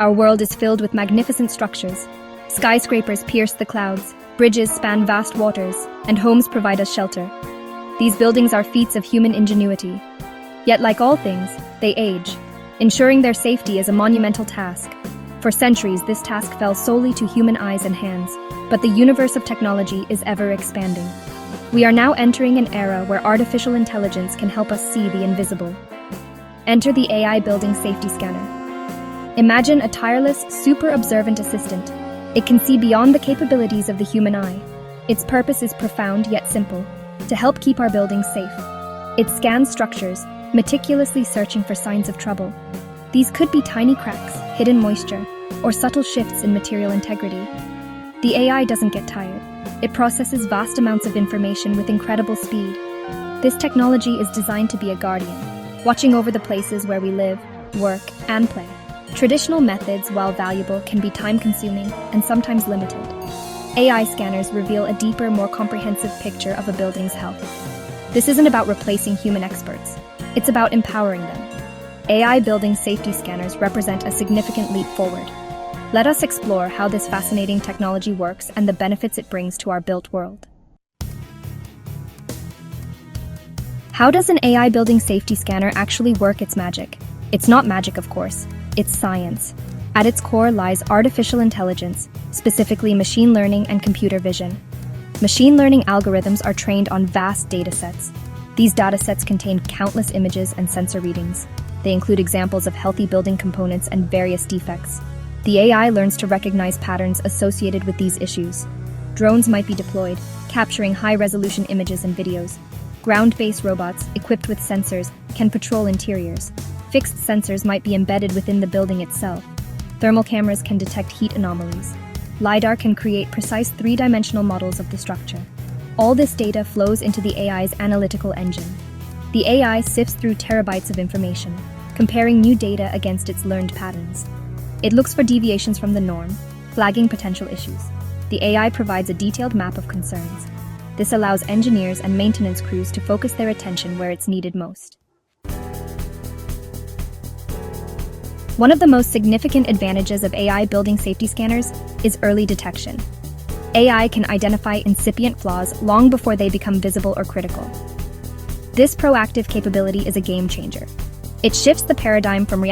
Our world is filled with magnificent structures. Skyscrapers pierce the clouds, bridges span vast waters, and homes provide us shelter. These buildings are feats of human ingenuity. Yet, like all things, they age. Ensuring their safety is a monumental task. For centuries, this task fell solely to human eyes and hands, but the universe of technology is ever expanding. We are now entering an era where artificial intelligence can help us see the invisible. Enter the AI Building Safety Scanner. Imagine a tireless, super observant assistant. It can see beyond the capabilities of the human eye. Its purpose is profound yet simple: to help keep our buildings safe. It scans structures, meticulously searching for signs of trouble. These could be tiny cracks, hidden moisture, or subtle shifts in material integrity. The AI doesn't get tired. It processes vast amounts of information with incredible speed. This technology is designed to be a guardian, watching over the places where we live, work, and play. Traditional methods, while valuable, can be time-consuming and sometimes limited. AI scanners reveal a deeper, more comprehensive picture of a building's health. This isn't about replacing human experts. It's about empowering them. AI building safety scanners represent a significant leap forward. Let us explore how this fascinating technology works and the benefits it brings to our built world. How does an AI building safety scanner actually work its magic? It's not magic, of course. It's science. At its core lies artificial intelligence, specifically machine learning and computer vision. Machine learning algorithms are trained on vast datasets. These datasets contain countless images and sensor readings. They include examples of healthy building components and various defects. The AI learns to recognize patterns associated with these issues. Drones might be deployed, capturing high-resolution images and videos. Ground-based robots, equipped with sensors, can patrol interiors. Fixed sensors might be embedded within the building itself. Thermal cameras can detect heat anomalies. LiDAR can create precise three-dimensional models of the structure. All this data flows into the AI's analytical engine. The AI sifts through terabytes of information, comparing new data against its learned patterns. It looks for deviations from the norm, flagging potential issues. The AI provides a detailed map of concerns. This allows engineers and maintenance crews to focus their attention where it's needed most. One of the most significant advantages of AI building safety scanners is early detection. AI can identify incipient flaws long before they become visible or critical. This proactive capability is a game changer. It shifts the paradigm from reactive